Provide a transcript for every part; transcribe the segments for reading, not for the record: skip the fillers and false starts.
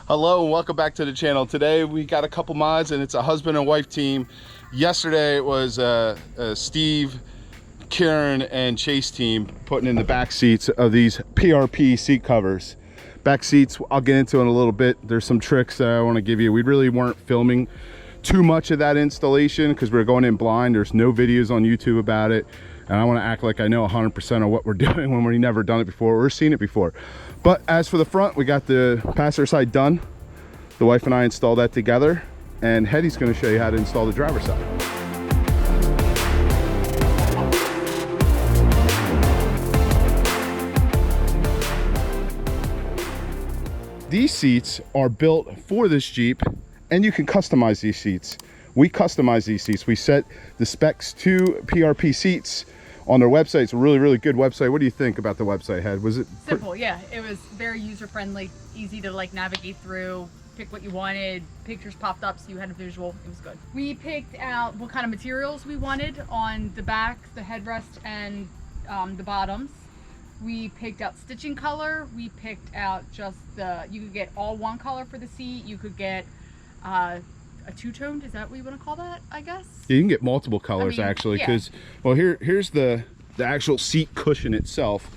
Hello and welcome back to the channel. Today we got a couple mods and it's a husband and wife team. Yesterday it was Steve, Karen, and Chase team putting in the back seats of these PRP seat covers. Back seats, I'll get into in a little bit. There's some tricks that I want to give you. We really weren't filming too much of that installation because we were going in blind. There's no videos on YouTube about it. And I want to act like I know 100% of what we're doing when we've never done it before or seen it before. But as for the front, we got the passenger side done. The wife and I installed that together, and Heddy's going to show you how to install the driver's side. These seats are built for this Jeep, and you can customize these seats. We customize these seats. We set the specs to PRP seats on their website. It's a really good website. What do you think about the website, Hed? Was it simple? Yeah, it was very user-friendly, easy to like navigate through, pick what you wanted, pictures popped up so you had a visual. It was good. We picked out what kind of materials we wanted on the back, the headrest, and the bottoms. We picked out stitching color. We picked out just you could get all one color for the seat. You could get a two-toned, is that what you want to call that, I guess? Yeah, you can get multiple colors, actually, because well, here's the actual seat cushion itself.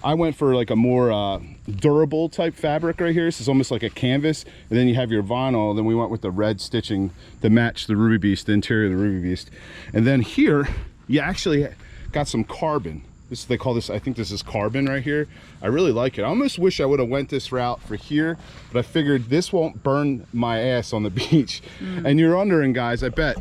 I went for like a more durable type fabric right here. This is almost like a canvas, and then you have your vinyl. Then we went with the red stitching to match the RUBIBEAST, the interior of the RUBIBEAST. And then here you actually got some carbon. They call this, I think this is carbon right here. I really like it. I almost wish I would have went this route for here, but I figured this won't burn my ass on the beach. And you're wondering, guys, I bet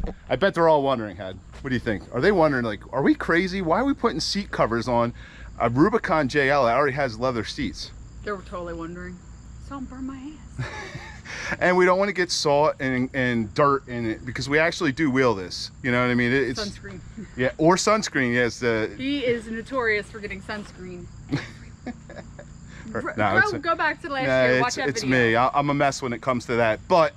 they're all wondering, Hed, what do you think? Are they wondering, like, are we crazy? Why are we putting seat covers on a Rubicon JL that already has leather seats? They were totally wondering. So don't burn my ass. And we don't want to get salt and dirt in it because we actually do wheel this. You know what I mean? It's sunscreen. Yeah, or sunscreen. Yes. He is notorious for getting sunscreen. Go back to last year. Watch that video. It's me. I'm a mess when it comes to that. But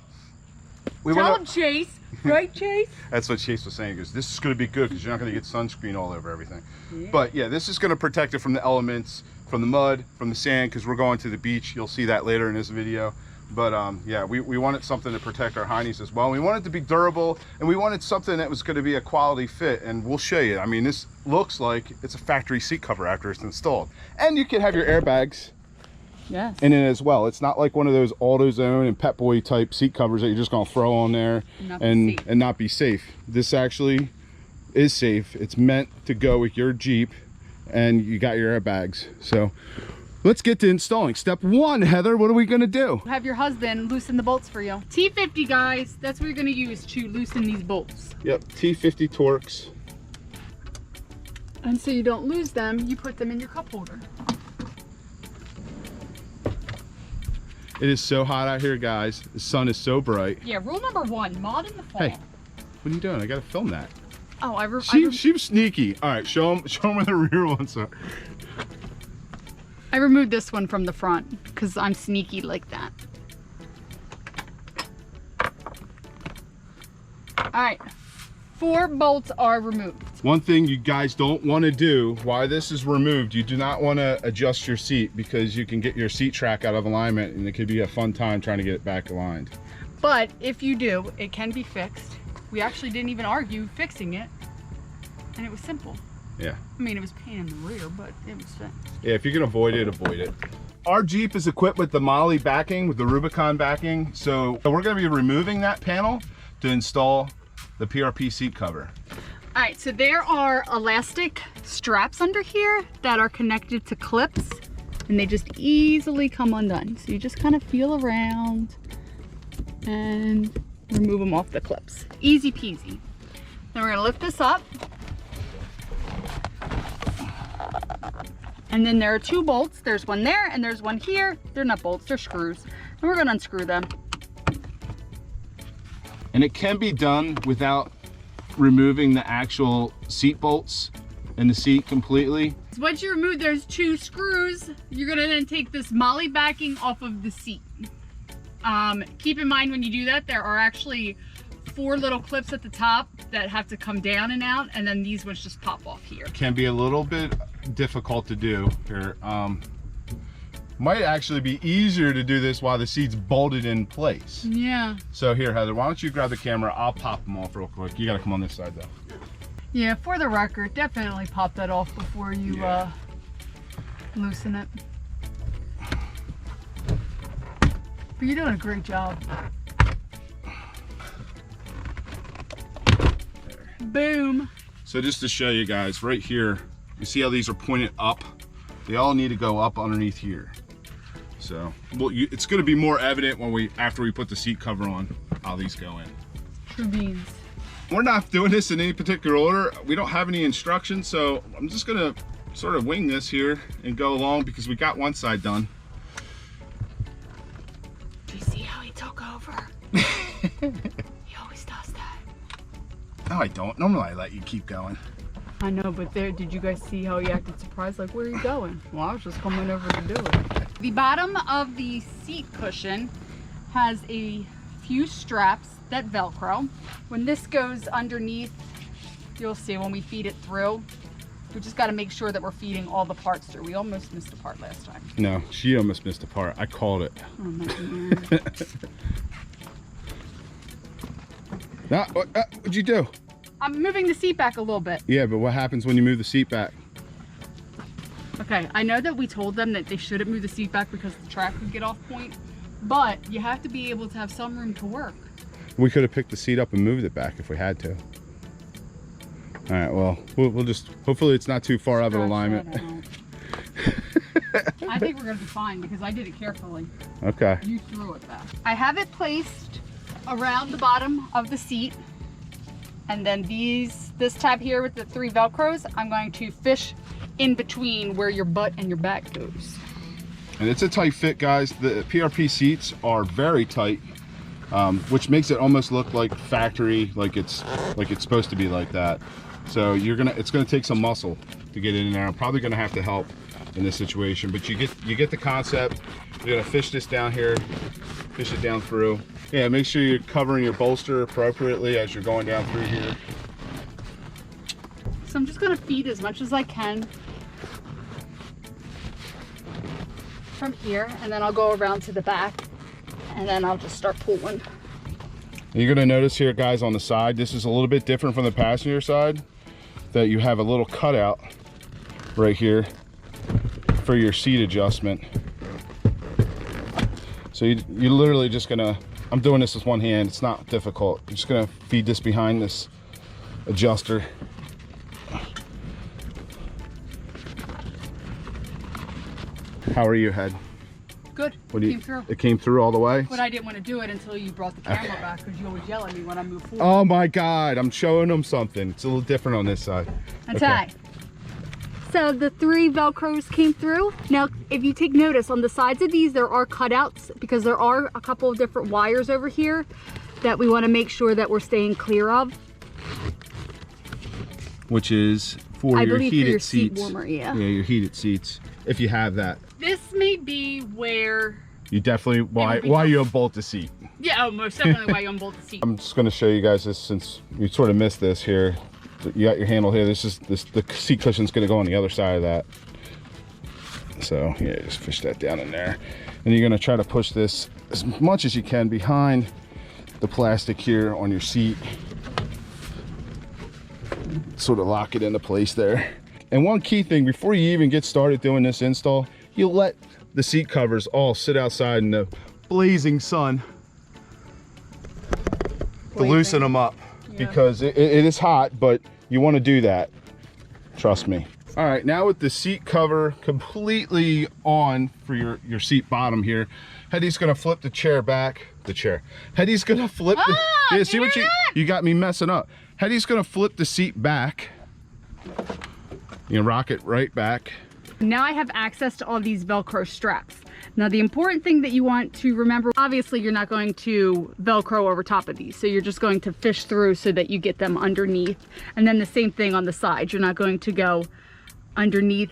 tell him, Chase. Right, Chase? That's what Chase was saying. Because this is going to be good because you're not going to get sunscreen all over everything. Yeah. But yeah, this is going to protect it from the elements, from the mud, from the sand. Because we're going to the beach. You'll see that later in this video. But yeah, we wanted something to protect our heinies as well. We wanted to be durable, and we wanted something that was going to be a quality fit, and we'll show you. I mean, this looks like it's a factory seat cover after it's installed. And you can have your airbags in it as well. It's not like one of those AutoZone and Pep Boy type seat covers that you're just going to throw on there and not be safe. This actually is safe. It's meant to go with your Jeep, and you got your airbags. So let's get to installing. Step one, Heather, what are we gonna do? Have your husband loosen the bolts for you. T50, guys, that's what you're gonna use to loosen these bolts. Yep, T50 Torx. And so you don't lose them, you put them in your cup holder. It is so hot out here, guys. The sun is so bright. Yeah, rule number one, mod in the fall. Hey, what are you doing? I gotta film that. Oh, she was sneaky. All right, show them where the rear ones are. I removed this one from the front because I'm sneaky like that. All right, 4 bolts are removed. One thing you guys don't want to do while this is removed, you do not want to adjust your seat because you can get your seat track out of alignment and it could be a fun time trying to get it back aligned. But if you do, it can be fixed. We actually didn't even argue fixing it, and it was simple. Yeah. I mean, it was pain in the rear, but it was fixed. Yeah, if you can avoid it, avoid it. Our Jeep is equipped with the Molly backing, with the Rubicon backing. So we're going to be removing that panel to install the PRP seat cover. All right, so there are elastic straps under here that are connected to clips, and they just easily come undone. So you just kind of feel around and remove them off the clips. Easy peasy. Then we're going to lift this up. And then there are 2 bolts. There's one there and there's one here. They're not bolts, they're screws. And we're gonna unscrew them. And it can be done without removing the actual seat bolts and the seat completely. Once you remove those 2 screws, you're gonna then take this Molly backing off of the seat. Keep in mind when you do that, there are actually 4 little clips at the top that have to come down and out, and then these ones just pop off here. Can be a little bit difficult to do here. Might actually be easier to do this while the seat's bolted in place. Yeah. So here, Heather, why don't you grab the camera? I'll pop them off real quick. You gotta come on this side though. Yeah, for the record, definitely pop that off before you loosen it. But you're doing a great job. There. Boom. So just to show you guys, right here, you see how these are pointed up? They all need to go up underneath here. So well, it's going to be more evident when after we put the seat cover on, how these go in. True beans. We're not doing this in any particular order. We don't have any instructions, so I'm just going to sort of wing this here and go along because we got one side done. Do you see how he took over? He always does that. No, I don't. Normally I let you keep going. I know, but did you guys see how he acted surprised? Like, where are you going? Well, I was just coming over to do it. The bottom of the seat cushion has a few straps that Velcro. When this goes underneath, you'll see when we feed it through, we just got to make sure that we're feeding all the parts through. We almost missed a part last time. No, she almost missed a part. I called it. Oh my God. Now, what'd you do? I'm moving the seat back a little bit. Yeah, but what happens when you move the seat back? Okay, I know that we told them that they shouldn't move the seat back because the track would get off point, but you have to be able to have some room to work. We could have picked the seat up and moved it back if we had to. All right, well, we'll just, hopefully it's not too far out of alignment. I think we're gonna be fine because I did it carefully. Okay. You threw it back. I have it placed around the bottom of the seat. And then this tab here with the 3 Velcros, I'm going to fish in between where your butt and your back goes. And it's a tight fit, guys. The PRP seats are very tight, which makes it almost look like factory, like it's supposed to be like that. So it's gonna take some muscle to get in there. I'm probably gonna have to help in this situation, but you get the concept. You're gonna fish this down here, fish it down through. Yeah, make sure you're covering your bolster appropriately as you're going down through here. So I'm just gonna feed as much as I can from here, and then I'll go around to the back, and then I'll just start pulling. You're gonna notice here, guys, on the side, this is a little bit different from the passenger side, that you have a little cutout right here for your seat adjustment. So you're literally just gonna, I'm doing this with one hand, it's not difficult. You're just gonna feed this behind this adjuster. How are you, Head? Good. Came through. It came through all the way? But I didn't want to do it until you brought the camera back because you always yell at me when I move forward. Oh my God, I'm showing them something. It's a little different on this side. Okay. So the 3 Velcros came through. Now, if you take notice, on the sides of these, there are cutouts because there are a couple of different wires over here that we want to make sure that we're staying clear of. Which is for your heated seats. Seat warmer, yeah. Yeah, your heated seats, if you have that. This may be where... You definitely, why you unbolt the seat. Yeah, oh, most definitely why you unbolt the seat. I'm just gonna show you guys this since we sort of missed this here. You got your handle here. The seat cushion's gonna go on the other side of that. So yeah, just fish that down in there. And you're gonna try to push this as much as you can behind the plastic here on your seat. Sort of lock it into place there. And one key thing, before you even get started doing this install, you let the seat covers all sit outside in the blazing sun to loosen them up. Yeah. Because it is hot, but you want to do that. Trust me. All right, now with the seat cover completely on for your seat bottom here, Heddy's gonna flip the chair back. Heddy's gonna flip yeah, see what you got me messing up. Heddy's gonna flip the seat back. You rock it right back. Now I have access to all these Velcro straps. Now the important thing that you want to remember, obviously you're not going to Velcro over top of these, so you're just going to fish through so that you get them underneath. And then the same thing on the side. You're not going to go underneath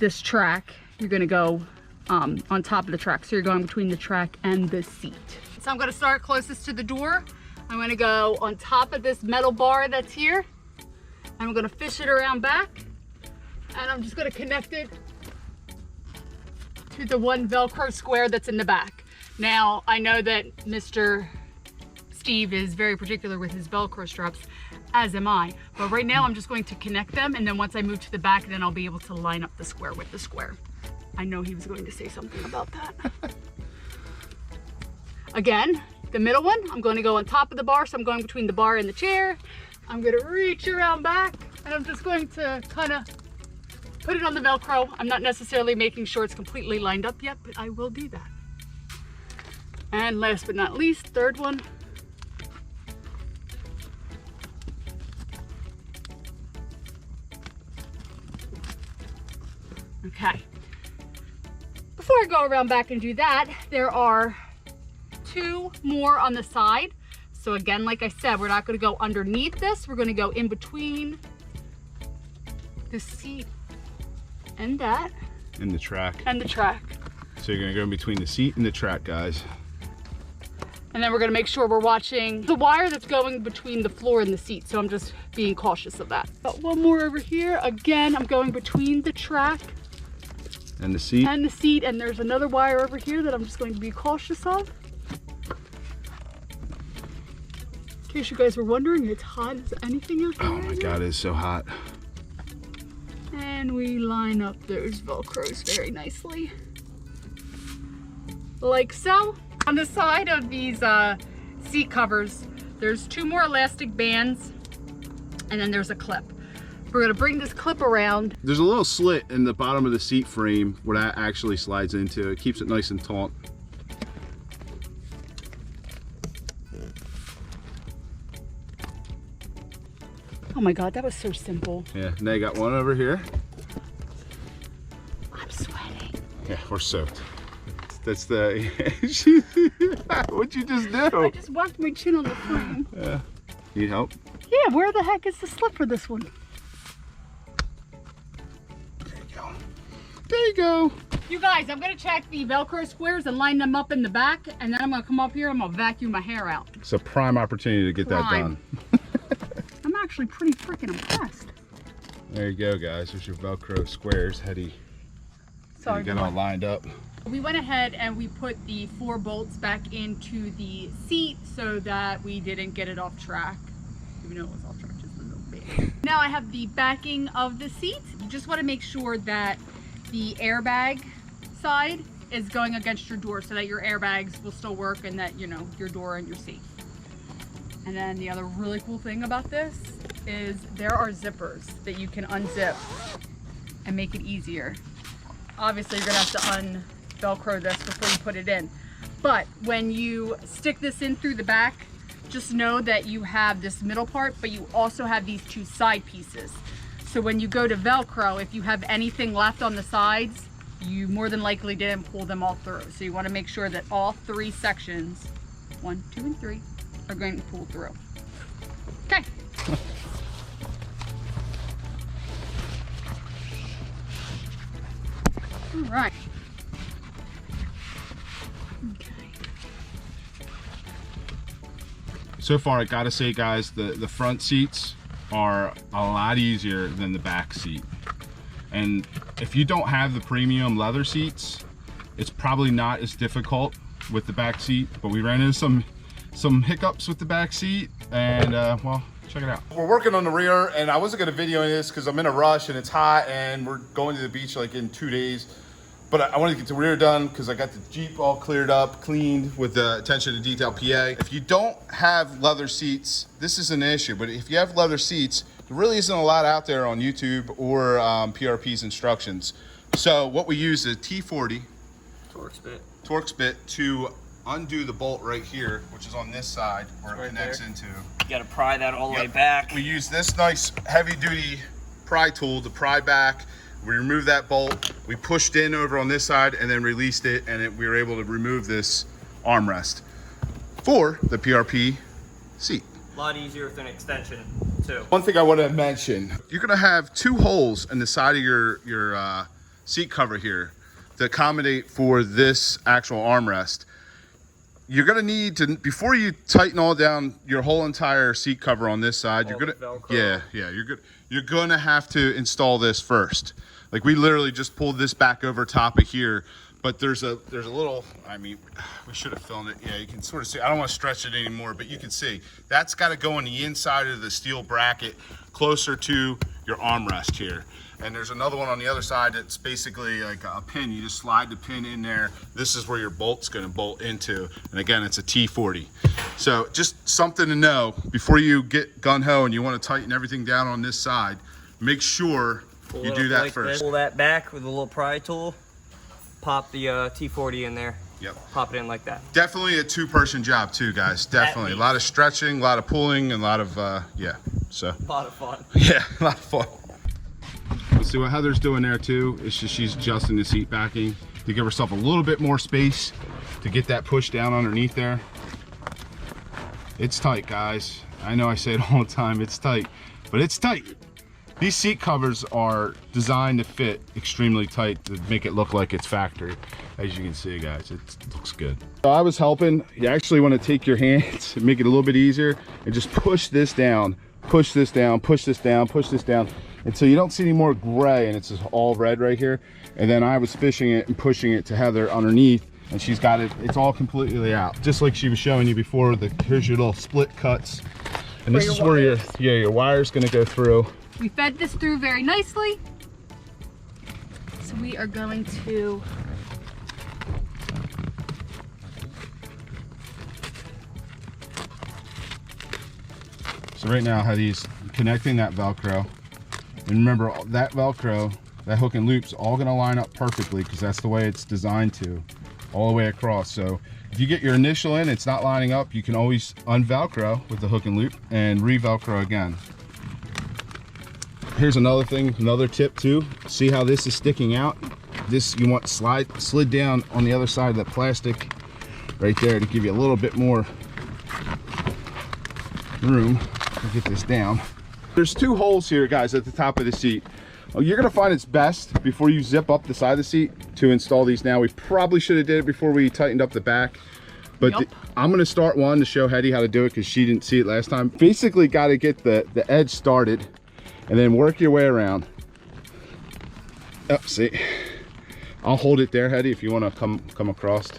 this track. You're gonna go on top of the track. So you're going between the track and the seat. So I'm gonna start closest to the door. I'm gonna go on top of this metal bar that's here. I'm gonna fish it around back. And I'm just gonna connect it to the one Velcro square that's in the back. Now, I know that Mr. Steve is very particular with his Velcro straps, as am I. But right now I'm just going to connect them, and then once I move to the back, then I'll be able to line up the square with the square. I know he was going to say something about that. Again, the middle one, I'm going to go on top of the bar, so I'm going between the bar and the chair. I'm going to reach around back, and I'm just going to kind of put it on the Velcro. I'm not necessarily making sure it's completely lined up yet, but I will do that. And last but not least, third one. Okay. Before I go around back and do that, there are 2 more on the side. So again, like I said, we're not going to go underneath this. We're going to go in between the seat and that. And the track. And the track. So you're going to go in between the seat and the track, guys. And then we're going to make sure we're watching the wire that's going between the floor and the seat. So I'm just being cautious of that. Got one more over here. Again, I'm going between the track and the seat. And the seat. And there's another wire over here that I'm just going to be cautious of. In case you guys were wondering, it's hot as anything out there. Oh my God, it's so hot. And we line up those Velcros very nicely. Like so. On the side of these seat covers, there's 2 more elastic bands, and then there's a clip. We're gonna bring this clip around. There's a little slit in the bottom of the seat frame where that actually slides into. It keeps it nice and taut. Oh my God, that was so simple. Yeah, and they got one over here. I'm sweating. Yeah, we're soaked. That's the, what'd you just do? I just whacked my chin on the frame. Yeah. Need help? Yeah, where the heck is the slip for this one? There you go. There you go. You guys, I'm gonna check the Velcro squares and line them up in the back, and then I'm gonna come up here and I'm gonna vacuum my hair out. It's a prime opportunity to get that done. I'm actually pretty freaking impressed. There you go, guys. There's your Velcro squares, Heddy. Sorry. Get all lined up. We went ahead and we put the 4 bolts back into the seat so that we didn't get it off track, even though it was off track just a little bit. Now I have the backing of the seat. You just want to make sure that the airbag side is going against your door so that your airbags will still work and that, you know, your door and your seat. And then the other really cool thing about this is there are zippers that you can unzip and make it easier. Obviously you're gonna have to Velcro this before you put it in. But when you stick this in through the back, just know that you have this middle part, but you also have these 2 side pieces. So when you go to Velcro, if you have anything left on the sides, you more than likely didn't pull them all through. So you want to make sure that all 3 sections, 1, 2, and 3, are going to pull through. Okay. All right. So far, I gotta say, guys, the front seats are a lot easier than the back seat. And if you don't have the premium leather seats, it's probably not as difficult with the back seat, but we ran into some hiccups with the back seat, and well, check it out. We're working on the rear, and I wasn't gonna video this because I'm in a rush and it's hot and we're going to the beach like in 2 days. But I wanted to get the rear done because I got the Jeep all cleared up, cleaned with the attention to detail PA. If you don't have leather seats, this is an issue. But if you have leather seats, there really isn't a lot out there on YouTube or PRP's instructions. So what we use is a T40 Torx bit to undo the bolt right here, which is on this side where it connects into. You gotta pry that all the way back. We use this nice heavy duty pry tool to pry back. We removed that bolt, we pushed in over on this side and then released it, and we were able to remove this armrest for the PRP seat. A lot easier with an extension too. One thing I want to mention, you're gonna have 2 holes in the side of your seat cover here to accommodate for this actual armrest. You're gonna need to, before you tighten all down your whole entire seat cover on this side, you're gonna have to install this first. Like we literally just pulled this back over top of here, But there's a little, I mean, we should have filmed it. Yeah, you can sort of see. I don't want to stretch it anymore, but you can see that's got to go on the inside of the steel bracket closer to your armrest here. And there's another one on the other side that's basically like a pin. You just slide the pin in there. This is where your bolt's going to bolt into. And again, it's a T40. So just something to know before you get gung-ho and you want to tighten everything down on this side. Make sure you do that first. Pull that back with a little pry tool. Pop the T40 in there. Yep. Pop it in like that. Definitely a two-person job too, guys. Definitely. A lot of stretching, a lot of pulling, and a lot of, yeah. So. A lot of fun. Yeah, a lot of fun. Let's see what Heather's doing there too. It's just she's adjusting the seat backing to give herself a little bit more space to get that push down underneath there. It's tight, guys. I know I say it all the time, it's tight, but it's tight. These seat covers are designed to fit extremely tight to make it look like it's factory. As you can see, guys, it looks good. So I was helping. You actually want to take your hands and make it a little bit easier and just push this down, push this down, push this down, push this down until you don't see any more gray and it's just all red right here. And then I was fishing it and pushing it to Heather underneath, and she's got it, it's all completely out. Just like she was showing you before, here's your little split cuts. And this is where your wire's gonna go through. We fed this through very nicely. So we are going to So right now, Heddy's connecting that Velcro. And remember, that Velcro, that hook and loop's all gonna line up perfectly because that's the way it's designed to, all the way across. So if you get your initial in, it's not lining up, you can always un-Velcro with the hook and loop and re-Velcro again. Here's another thing, another tip too. See how this is sticking out? This you want slid down on the other side of the plastic right there to give you a little bit more room to get this down. There's two holes here, guys, at the top of the seat. You're gonna find it's best before you zip up the side of the seat to install these now. We probably should have did it before we tightened up the back. But I'm gonna start one to show Heddy how to do it because she didn't see it last time. Basically gotta get the edge started and then work your way around. Oh, see, I'll hold it there, Heddy, if you want to come across,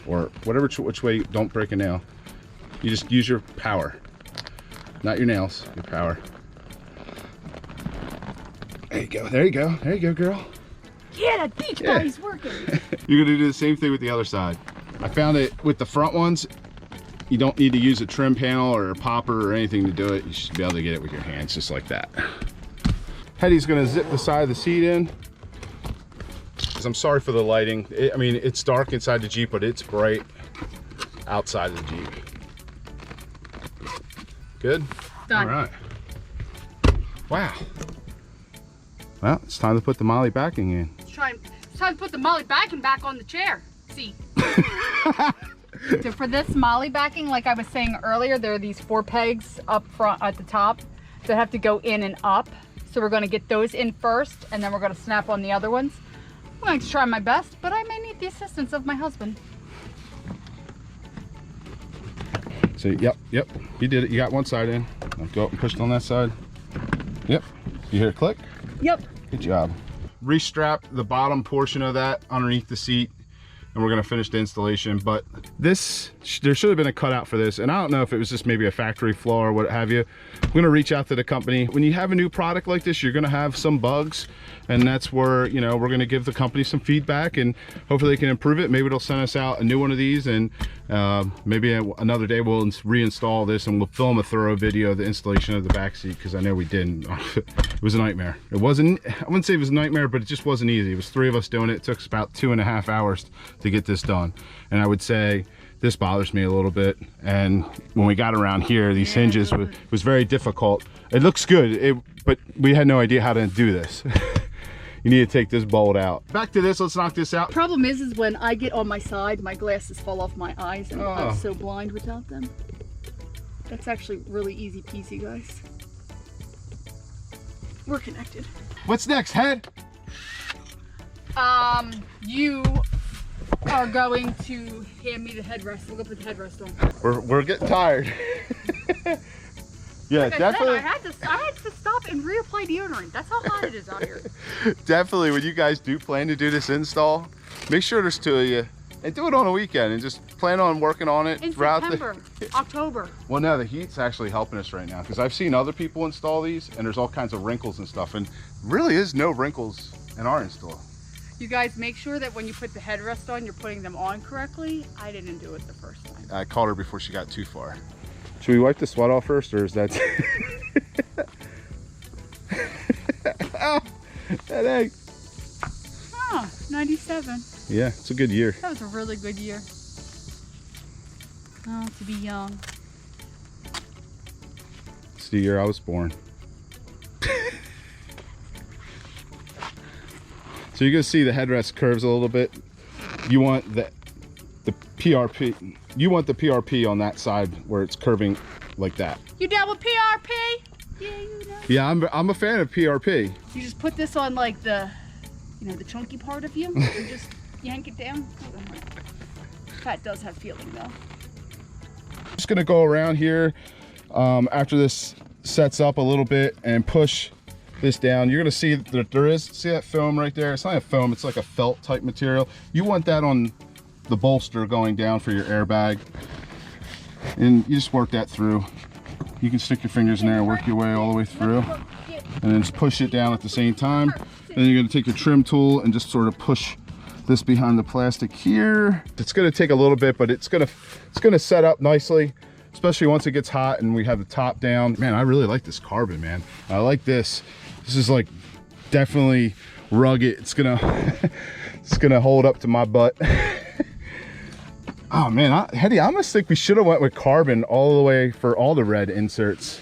or whatever which way. Don't break a nail. You just use your power, not your nails, your power. There you go. There you go. There you go, girl. Yeah, that beach body's working. You're gonna do the same thing with the other side. I found it with the front ones. You don't need to use a trim panel or a popper or anything to do it. You should be able to get it with your hands just like that. Heddy's gonna zip the side of the seat in. I'm sorry for the lighting. I mean, it's dark inside the Jeep, but it's bright outside of the Jeep. Good? Done. All right. Wow. Well, it's time to put the Molly backing in. It's time to put the Molly backing back on the chair. See. So for this Molly backing, like I was saying earlier, there are these 4 pegs up front at the top that have to go in and up. So we're going to get those in first, and then we're going to snap on the other ones. I'm going to try my best, but I may need the assistance of my husband. So, yep, you did it. You got one side in. Now go up and push it on that side. Yep. You hear it click? Yep. Good job. Restrap the bottom portion of that underneath the seat, and we're gonna finish the installation. But this, there should have been a cutout for this, and I don't know if it was just maybe a factory flaw or what have you. I'm gonna reach out to the company. When you have a new product like this, you're gonna have some bugs, and that's where, you know, we're gonna give the company some feedback, and hopefully they can improve it. Maybe they'll send us out a new one of these, and maybe another day we'll reinstall this and we'll film a thorough video of the installation of the back seat, because I know we didn't. It was a nightmare. It wasn't, I wouldn't say it was a nightmare, but it just wasn't easy. It was 3 of us doing it. It took us about 2.5 hours to get this done. And I would say this bothers me a little bit. And when we got around here, these hinges was very difficult. It looks good, but we had no idea how to do this. You need to take this bolt out. Back to this, let's knock this out. Problem is when I get on my side, my glasses fall off my eyes, and I'm so blind without them. That's actually really easy peasy, guys. We're connected. What's next, Head? You are going to hand me the headrest. We'll go put the headrest on. We're getting tired. Yeah, like definitely. I had to stop and reapply deodorant. That's how hot it is out here. Definitely, when you guys do plan to do this install, Make sure there's 2 of you. And do it on a weekend and just plan on working on it in throughout September, October. Well, no, the heat's actually helping us right now because I've seen other people install these and there's all kinds of wrinkles and stuff, and really is no wrinkles in our install. You guys make sure that when you put the headrest on, you're putting them on correctly. I didn't do it the first time. I caught her before she got too far. Should we wipe the sweat off first, or is that... That egg. Oh, 97. Yeah, it's a good year. That was a really good year. Oh, to be young. It's the year I was born. So you're gonna see the headrest curves a little bit. You want the PRP. You want the PRP on that side where it's curving like that. You down with PRP? Yeah, you know. Yeah, I'm a fan of PRP. You just put this on like the, you know, the chunky part of you, and just yank it down. That does have feeling though. Just gonna go around here after this sets up a little bit and push this down. You're gonna see that there is, see that foam right there? It's not a foam, it's like a felt type material. You want that on the bolster going down for your airbag, and you just work that through. You can stick your fingers in there and work your way all the way through, and then just push it down at the same time. And then you're gonna take your trim tool and just sort of push this behind the plastic here. It's gonna take a little bit, but it's gonna set up nicely, especially once it gets hot and we have the top down. Man, I really like this carbon, man. I like this. This is like definitely rugged. It's gonna it's gonna hold up to my butt. Oh man, Heddy, I almost think we should have went with carbon all the way for all the red inserts.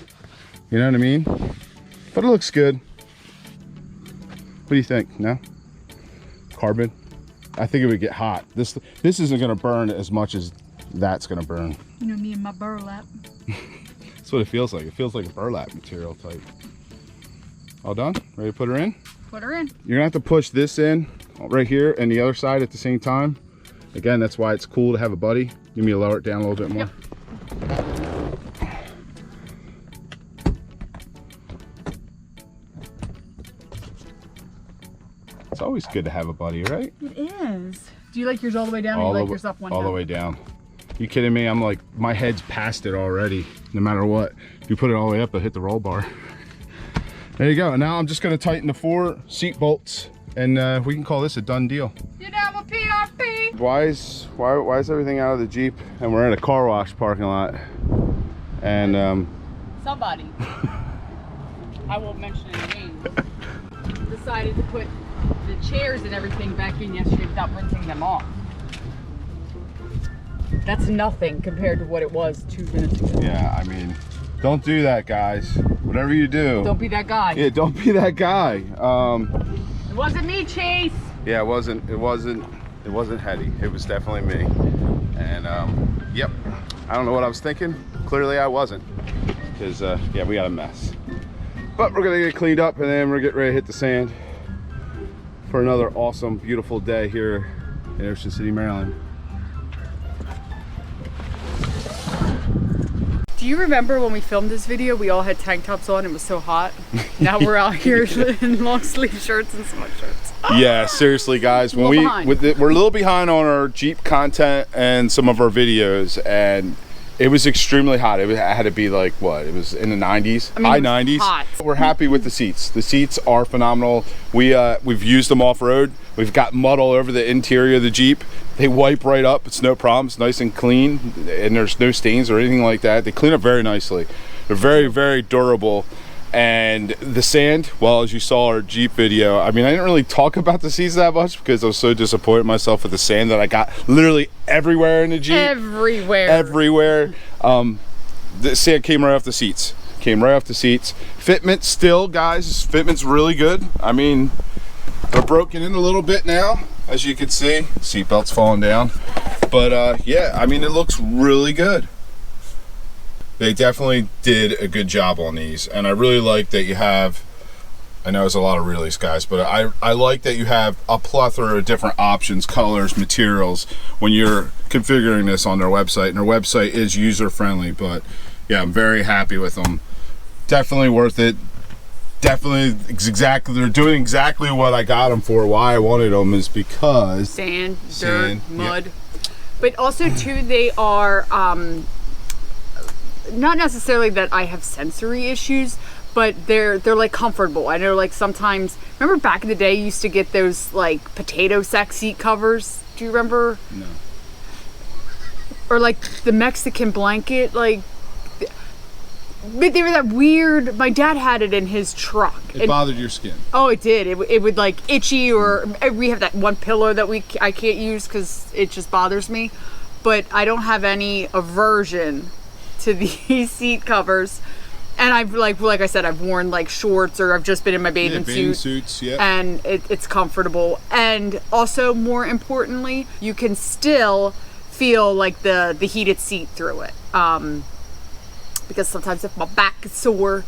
You know what I mean? But it looks good. What do you think? No? Carbon? I think it would get hot. This isn't gonna burn as much as that's gonna burn. You know me and my burlap. That's what it feels like. It feels like a burlap material type. All done? Ready to put her in? Put her in. You're gonna have to push this in right here and the other side at the same time. Again, that's why it's cool to have a buddy. Give me to lower it down a little bit more. Yep. It's always good to have a buddy, right? It is. Do you like yours all the way down, or you like yours up one all down? The way down. You kidding me? I'm like, my head's past it already, no matter what. If you put it all the way up, it'll hit the roll bar. There you go. And now I'm just gonna tighten the 4 seat bolts, and we can call this a done deal. You're down with PRP. Why is everything out of the Jeep and we're in a car wash parking lot? And somebody, I won't mention any names, decided to put the chairs and everything back in yesterday without rinsing them off. That's nothing compared to what it was 2 minutes ago. Yeah, I mean, don't do that, guys. Whatever you do, don't be that guy. Yeah, don't be that guy. It wasn't me, Chase. Yeah, it wasn't Heddy. It was definitely me. And yep, I don't know what I was thinking. Clearly I wasn't, because yeah, we got a mess. But we're gonna get cleaned up and then we're getting ready to hit the sand for another awesome, beautiful day here in Ocean City, Maryland. Do you remember when we filmed this video, we all had tank tops on, it was so hot? Now we're out here in long sleeve shirts and sweatshirts. Yeah, seriously guys, when we're a little behind on our Jeep content and some of our videos, and it was extremely hot. It had to be like, what, it was in the 90s, I mean, high 90s. Hot. We're happy with the seats. The seats are phenomenal. We've used them off-road. We've got mud all over the interior of the Jeep. They wipe right up. It's no problem. It's nice and clean, and there's no stains or anything like that. They clean up very nicely. They're very, very durable. And the sand, well, as you saw our Jeep video, I mean, I didn't really talk about the seats that much because I was so disappointed in myself with the sand that I got literally everywhere in the Jeep. Everywhere. The sand came right off the seats. Fitment still, guys, fitment's really good. I mean, they're broken in a little bit now, as you can see. Seatbelt's falling down. But yeah, I mean, it looks really good. They definitely did a good job on these, and I really like that you have, I know it's a lot of realies, guys, but I like that you have a plethora of different options, colors, materials when you're configuring this on their website, and their website is user friendly. But yeah, I'm very happy with them. Definitely worth it. definitely they're doing exactly what I got them for. Why I wanted them is because sand, dirt, mud. Yep. But also too, they are not necessarily that I have sensory issues, but they're like comfortable. I know, like, sometimes, remember back in the day you used to get those like potato sack seat covers? Do you remember? No. Or like the Mexican blanket, like, but they were that weird. My dad had it in his truck. It bothered your skin. Oh, it did. It would like itchy, or we have that one pillow that I can't use because it just bothers me. But I don't have any aversion to these seat covers. And I've like I said, I've worn like shorts, or I've just been in my bathing suits, yeah. And it's comfortable. And also, more importantly, you can still feel like the heated seat through it. Because sometimes if my back is sore,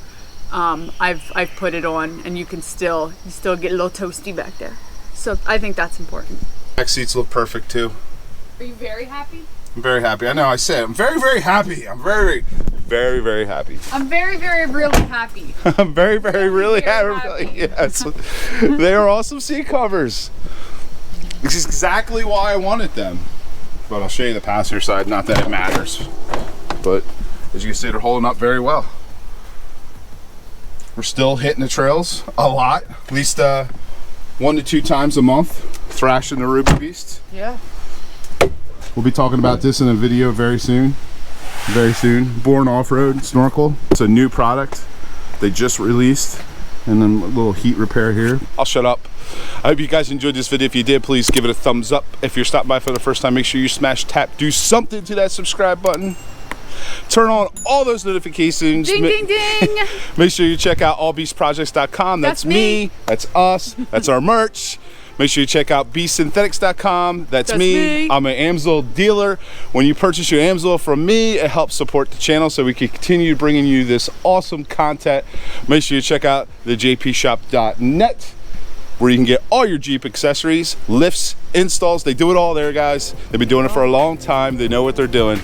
I've put it on, and you still get a little toasty back there. So I think that's important. Back seats look perfect too. Are you very happy? I'm very happy. I know I said I'm very, very happy. I'm very, very, very happy. I'm very, very, really happy. I'm very, very, really happy. Yes. They are awesome seat covers. This is exactly why I wanted them. But I'll show you the passenger side, not that it matters. But as you can see, they're holding up very well. We're still hitting the trails a lot, at least 1 to 2 times a month, thrashing the RUBIBEAST. Yeah. We'll be talking about this in a video very soon. Very soon. Born Off-Road Snorkel. It's a new product they just released. And then a little heat repair here. I'll shut up. I hope you guys enjoyed this video. If you did, please give it a thumbs up. If you're stopping by for the first time, make sure you smash, tap, do something to that subscribe button. Turn on all those notifications. Ding, ding, ding. Make sure you check out allbeastprojects.com. That's me. That's us. That's our merch. Make sure you check out beastsynthetics.com. That's me. I'm an Amsoil dealer. When you purchase your Amsoil from me, it helps support the channel so we can continue bringing you this awesome content. Make sure you check out the jpshop.net, where you can get all your Jeep accessories, lifts, installs. They do it all there, guys. They've been doing it for a long time. They know what they're doing.